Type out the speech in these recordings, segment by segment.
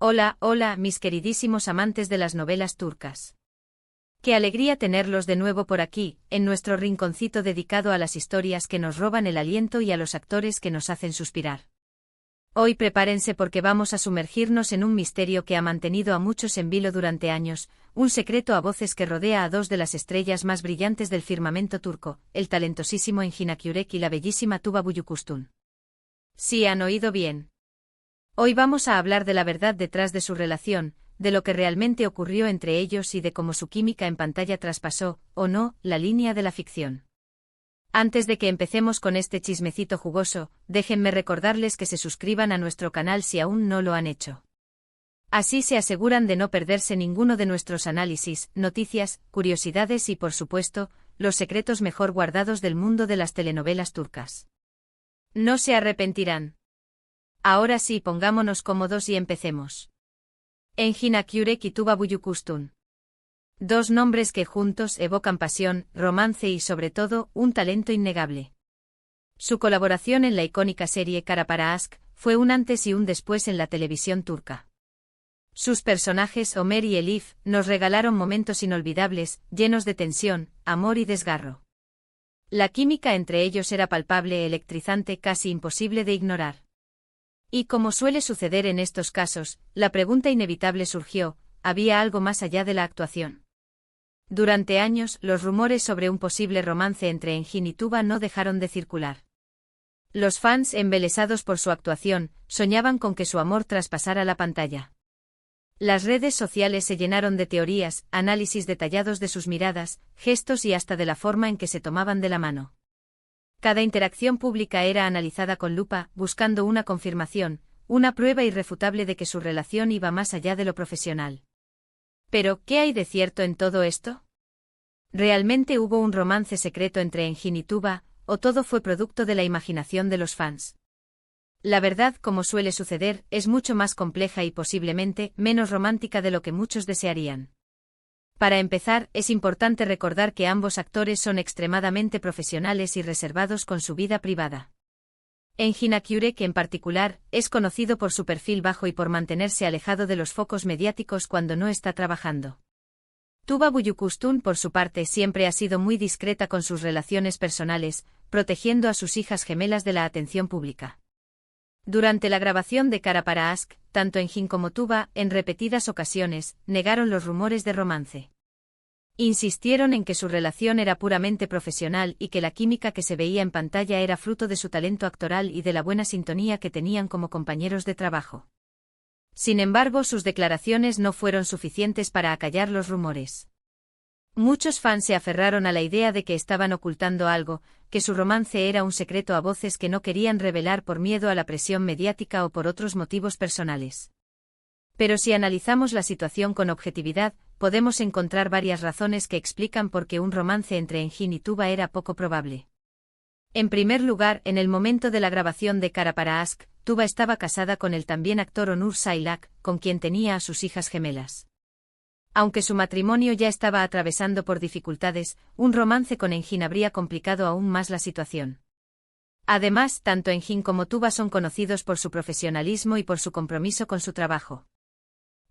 Hola, hola, mis queridísimos amantes de las novelas turcas. Qué alegría tenerlos de nuevo por aquí, en nuestro rinconcito dedicado a las historias que nos roban el aliento y a los actores que nos hacen suspirar. Hoy prepárense porque vamos a sumergirnos en un misterio que ha mantenido a muchos en vilo durante años, un secreto a voces que rodea a dos de las estrellas más brillantes del firmamento turco, el talentosísimo Engin Akyürek y la bellísima Tuba Büyüküstün. Sí, han oído bien. Hoy vamos a hablar de la verdad detrás de su relación, de lo que realmente ocurrió entre ellos y de cómo su química en pantalla traspasó, o no, la línea de la ficción. Antes de que empecemos con este chismecito jugoso, déjenme recordarles que se suscriban a nuestro canal si aún no lo han hecho. Así se aseguran de no perderse ninguno de nuestros análisis, noticias, curiosidades y, por supuesto, los secretos mejor guardados del mundo de las telenovelas turcas. No se arrepentirán. Ahora sí, pongámonos cómodos y empecemos. Engin Akyürek y Tuba Büyüküstün. Dos nombres que juntos evocan pasión, romance y sobre todo, un talento innegable. Su colaboración en la icónica serie Kara Para Aşk fue un antes y un después en la televisión turca. Sus personajes Ömer y Elif nos regalaron momentos inolvidables, llenos de tensión, amor y desgarro. La química entre ellos era palpable, electrizante, casi imposible de ignorar. Y como suele suceder en estos casos, la pregunta inevitable surgió: ¿había algo más allá de la actuación? Durante años, los rumores sobre un posible romance entre Engin y Tuba no dejaron de circular. Los fans, embelesados por su actuación, soñaban con que su amor traspasara la pantalla. Las redes sociales se llenaron de teorías, análisis detallados de sus miradas, gestos y hasta de la forma en que se tomaban de la mano. Cada interacción pública era analizada con lupa, buscando una confirmación, una prueba irrefutable de que su relación iba más allá de lo profesional. Pero, ¿qué hay de cierto en todo esto? ¿Realmente hubo un romance secreto entre Engin y Tuba, o todo fue producto de la imaginación de los fans? La verdad, como suele suceder, es mucho más compleja y posiblemente menos romántica de lo que muchos desearían. Para empezar, es importante recordar que ambos actores son extremadamente profesionales y reservados con su vida privada. Engin Akyürek, en particular, es conocido por su perfil bajo y por mantenerse alejado de los focos mediáticos cuando no está trabajando. Tuba Büyüküstün, por su parte, siempre ha sido muy discreta con sus relaciones personales, protegiendo a sus hijas gemelas de la atención pública. Durante la grabación de Kara Para Aşk, tanto Engin como Tuba, en repetidas ocasiones, negaron los rumores de romance. Insistieron en que su relación era puramente profesional y que la química que se veía en pantalla era fruto de su talento actoral y de la buena sintonía que tenían como compañeros de trabajo. Sin embargo, sus declaraciones no fueron suficientes para acallar los rumores. Muchos fans se aferraron a la idea de que estaban ocultando algo, que su romance era un secreto a voces que no querían revelar por miedo a la presión mediática o por otros motivos personales. Pero si analizamos la situación con objetividad, podemos encontrar varias razones que explican por qué un romance entre Engin y Tuba era poco probable. En primer lugar, en el momento de la grabación de Kara Para Aşk, Tuba estaba casada con el también actor Onur Saylak, con quien tenía a sus hijas gemelas. Aunque su matrimonio ya estaba atravesando por dificultades, un romance con Engin habría complicado aún más la situación. Además, tanto Engin como Tuba son conocidos por su profesionalismo y por su compromiso con su trabajo.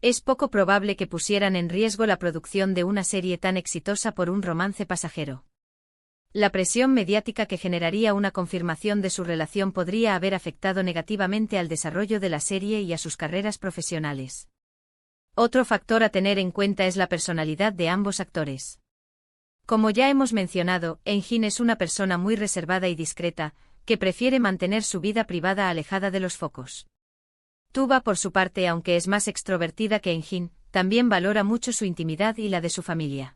Es poco probable que pusieran en riesgo la producción de una serie tan exitosa por un romance pasajero. La presión mediática que generaría una confirmación de su relación podría haber afectado negativamente al desarrollo de la serie y a sus carreras profesionales. Otro factor a tener en cuenta es la personalidad de ambos actores. Como ya hemos mencionado, Engin es una persona muy reservada y discreta, que prefiere mantener su vida privada alejada de los focos. Tuba, por su parte, aunque es más extrovertida que Engin, también valora mucho su intimidad y la de su familia.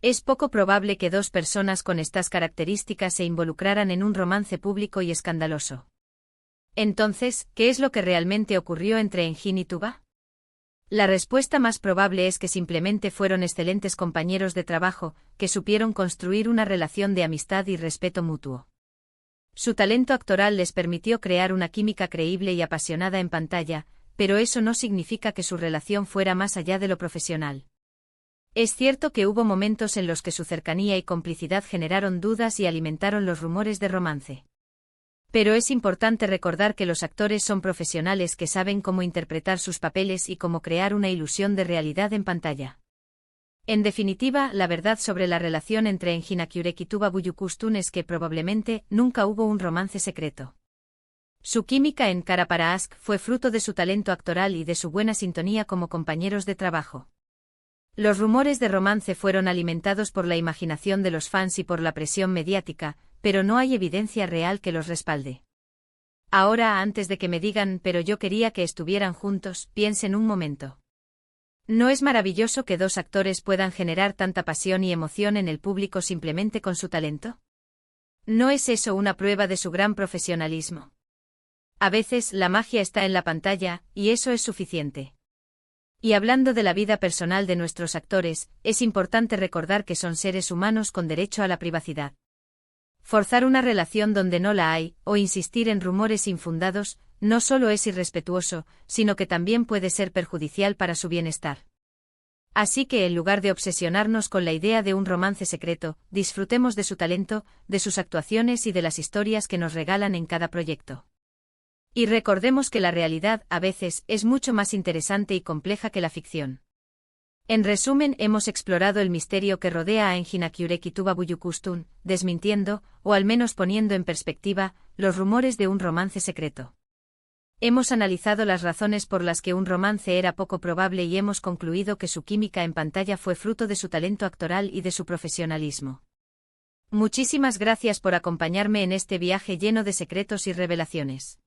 Es poco probable que dos personas con estas características se involucraran en un romance público y escandaloso. Entonces, ¿qué es lo que realmente ocurrió entre Engin y Tuba? La respuesta más probable es que simplemente fueron excelentes compañeros de trabajo, que supieron construir una relación de amistad y respeto mutuo. Su talento actoral les permitió crear una química creíble y apasionada en pantalla, pero eso no significa que su relación fuera más allá de lo profesional. Es cierto que hubo momentos en los que su cercanía y complicidad generaron dudas y alimentaron los rumores de romance. Pero es importante recordar que los actores son profesionales que saben cómo interpretar sus papeles y cómo crear una ilusión de realidad en pantalla. En definitiva, la verdad sobre la relación entre Engin Akyurek y Tuba Büyüküstün es que probablemente nunca hubo un romance secreto. Su química en Kara para Aşk fue fruto de su talento actoral y de su buena sintonía como compañeros de trabajo. Los rumores de romance fueron alimentados por la imaginación de los fans y por la presión mediática, pero no hay evidencia real que los respalde. Ahora, antes de que me digan, pero yo quería que estuvieran juntos, piensen un momento. ¿No es maravilloso que dos actores puedan generar tanta pasión y emoción en el público simplemente con su talento? ¿No es eso una prueba de su gran profesionalismo? A veces la magia está en la pantalla, y eso es suficiente. Y hablando de la vida personal de nuestros actores, es importante recordar que son seres humanos con derecho a la privacidad. Forzar una relación donde no la hay, o insistir en rumores infundados, no solo es irrespetuoso, sino que también puede ser perjudicial para su bienestar. Así que en lugar de obsesionarnos con la idea de un romance secreto, disfrutemos de su talento, de sus actuaciones y de las historias que nos regalan en cada proyecto. Y recordemos que la realidad, a veces, es mucho más interesante y compleja que la ficción. En resumen, hemos explorado el misterio que rodea a Engin Akyurek y Tuba Büyüküstün, desmintiendo, o al menos poniendo en perspectiva, los rumores de un romance secreto. Hemos analizado las razones por las que un romance era poco probable y hemos concluido que su química en pantalla fue fruto de su talento actoral y de su profesionalismo. Muchísimas gracias por acompañarme en este viaje lleno de secretos y revelaciones.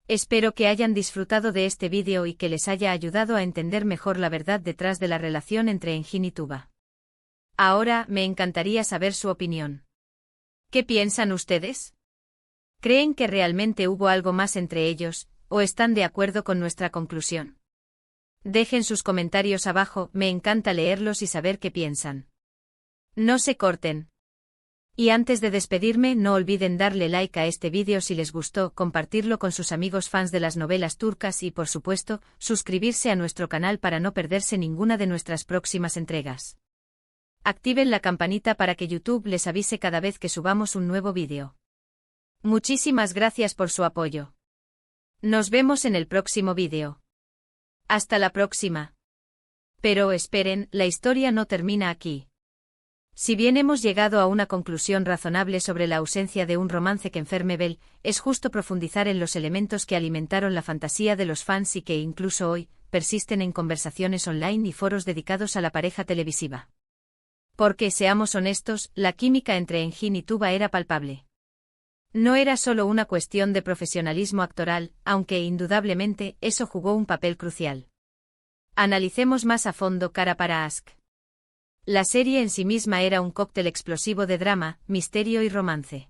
Espero que hayan disfrutado de este vídeo y que les haya ayudado a entender mejor la verdad detrás de la relación entre Engin y Tuba. Ahora, me encantaría saber su opinión. ¿Qué piensan ustedes? ¿Creen que realmente hubo algo más entre ellos, o están de acuerdo con nuestra conclusión? Dejen sus comentarios abajo, me encanta leerlos y saber qué piensan. No se corten. Y antes de despedirme, no olviden darle like a este vídeo si les gustó, compartirlo con sus amigos fans de las novelas turcas y, por supuesto, suscribirse a nuestro canal para no perderse ninguna de nuestras próximas entregas. Activen la campanita para que YouTube les avise cada vez que subamos un nuevo vídeo. Muchísimas gracias por su apoyo. Nos vemos en el próximo vídeo. Hasta la próxima. Pero esperen, la historia no termina aquí. Si bien hemos llegado a una conclusión razonable sobre la ausencia de un romance que enferme Bell, es justo profundizar en los elementos que alimentaron la fantasía de los fans y que incluso hoy persisten en conversaciones online y foros dedicados a la pareja televisiva. Porque, seamos honestos, la química entre Engin y Tuba era palpable. No era solo una cuestión de profesionalismo actoral, aunque indudablemente eso jugó un papel crucial. Analicemos más a fondo Kara para Aşk. La serie en sí misma era un cóctel explosivo de drama, misterio y romance.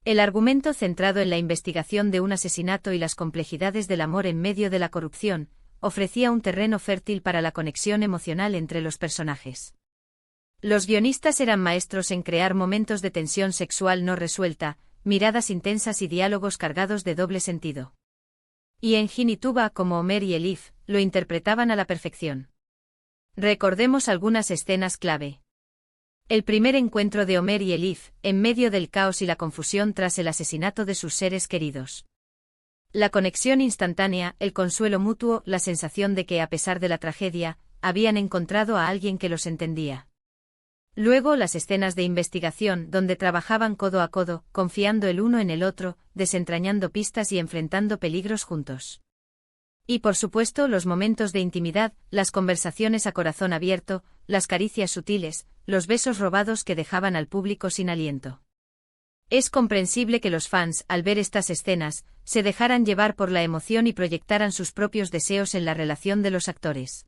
El argumento centrado en la investigación de un asesinato y las complejidades del amor en medio de la corrupción, ofrecía un terreno fértil para la conexión emocional entre los personajes. Los guionistas eran maestros en crear momentos de tensión sexual no resuelta, miradas intensas y diálogos cargados de doble sentido. Y Engin y Tuba, como Ömer y Elif, lo interpretaban a la perfección. Recordemos algunas escenas clave. El primer encuentro de Ömer y Elif, en medio del caos y la confusión tras el asesinato de sus seres queridos. La conexión instantánea, el consuelo mutuo, la sensación de que, a pesar de la tragedia, habían encontrado a alguien que los entendía. Luego las escenas de investigación, donde trabajaban codo a codo, confiando el uno en el otro, desentrañando pistas y enfrentando peligros juntos. Y por supuesto los momentos de intimidad, las conversaciones a corazón abierto, las caricias sutiles, los besos robados que dejaban al público sin aliento. Es comprensible que los fans, al ver estas escenas, se dejaran llevar por la emoción y proyectaran sus propios deseos en la relación de los actores.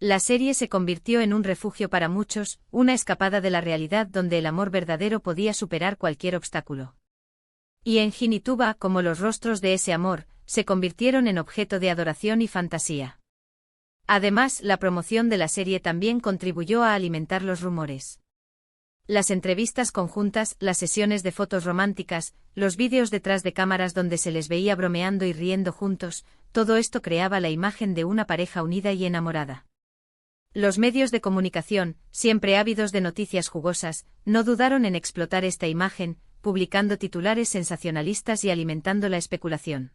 La serie se convirtió en un refugio para muchos, una escapada de la realidad donde el amor verdadero podía superar cualquier obstáculo. Y Engin y Tuba, como los rostros de ese amor, se convirtieron en objeto de adoración y fantasía. Además, la promoción de la serie también contribuyó a alimentar los rumores. Las entrevistas conjuntas, las sesiones de fotos románticas, los vídeos detrás de cámaras donde se les veía bromeando y riendo juntos, todo esto creaba la imagen de una pareja unida y enamorada. Los medios de comunicación, siempre ávidos de noticias jugosas, no dudaron en explotar esta imagen, publicando titulares sensacionalistas y alimentando la especulación.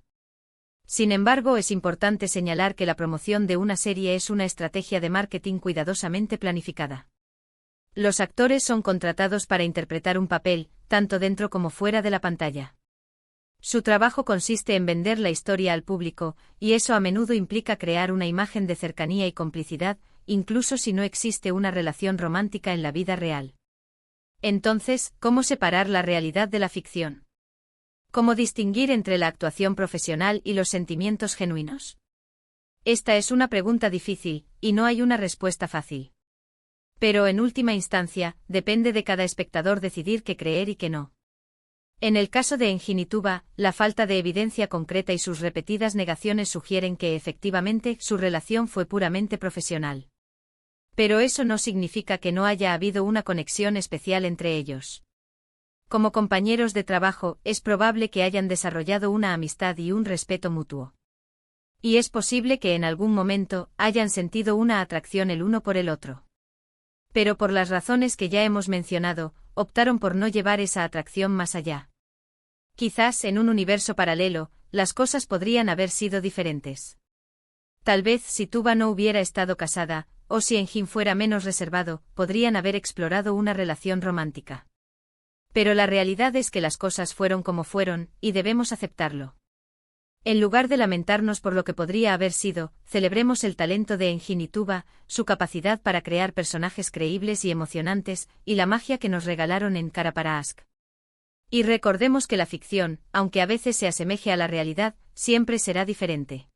Sin embargo, es importante señalar que la promoción de una serie es una estrategia de marketing cuidadosamente planificada. Los actores son contratados para interpretar un papel, tanto dentro como fuera de la pantalla. Su trabajo consiste en vender la historia al público, y eso a menudo implica crear una imagen de cercanía y complicidad, incluso si no existe una relación romántica en la vida real. Entonces, ¿cómo separar la realidad de la ficción? ¿Cómo distinguir entre la actuación profesional y los sentimientos genuinos? Esta es una pregunta difícil, y no hay una respuesta fácil. Pero en última instancia, depende de cada espectador decidir qué creer y qué no. En el caso de Enginituba, la falta de evidencia concreta y sus repetidas negaciones sugieren que efectivamente su relación fue puramente profesional. Pero eso no significa que no haya habido una conexión especial entre ellos. Como compañeros de trabajo, es probable que hayan desarrollado una amistad y un respeto mutuo. Y es posible que en algún momento hayan sentido una atracción el uno por el otro. Pero por las razones que ya hemos mencionado, optaron por no llevar esa atracción más allá. Quizás en un universo paralelo, las cosas podrían haber sido diferentes. Tal vez si Tuba no hubiera estado casada, o si Engin fuera menos reservado, podrían haber explorado una relación romántica. Pero la realidad es que las cosas fueron como fueron, y debemos aceptarlo. En lugar de lamentarnos por lo que podría haber sido, celebremos el talento de Engin y Tuba, su capacidad para crear personajes creíbles y emocionantes, y la magia que nos regalaron en Cara para Ask. Y recordemos que la ficción, aunque a veces se asemeje a la realidad, siempre será diferente.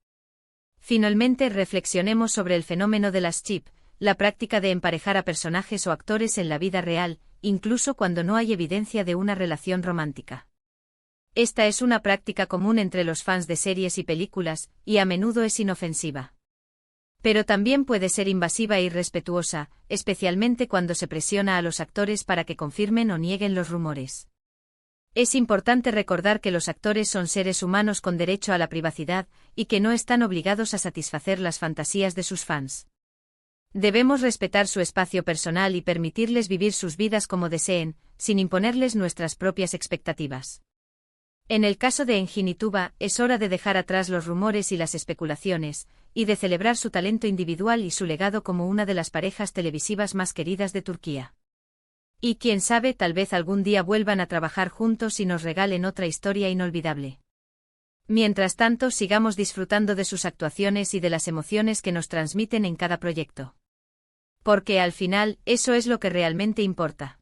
Finalmente, reflexionemos sobre el fenómeno de las chip, la práctica de emparejar a personajes o actores en la vida real, incluso cuando no hay evidencia de una relación romántica. Esta es una práctica común entre los fans de series y películas, y a menudo es inofensiva. Pero también puede ser invasiva e irrespetuosa, especialmente cuando se presiona a los actores para que confirmen o nieguen los rumores. Es importante recordar que los actores son seres humanos con derecho a la privacidad, y que no están obligados a satisfacer las fantasías de sus fans. Debemos respetar su espacio personal y permitirles vivir sus vidas como deseen, sin imponerles nuestras propias expectativas. En el caso de Engin y Tuba, es hora de dejar atrás los rumores y las especulaciones, y de celebrar su talento individual y su legado como una de las parejas televisivas más queridas de Turquía. Y quién sabe, tal vez algún día vuelvan a trabajar juntos y nos regalen otra historia inolvidable. Mientras tanto, sigamos disfrutando de sus actuaciones y de las emociones que nos transmiten en cada proyecto. Porque al final, eso es lo que realmente importa.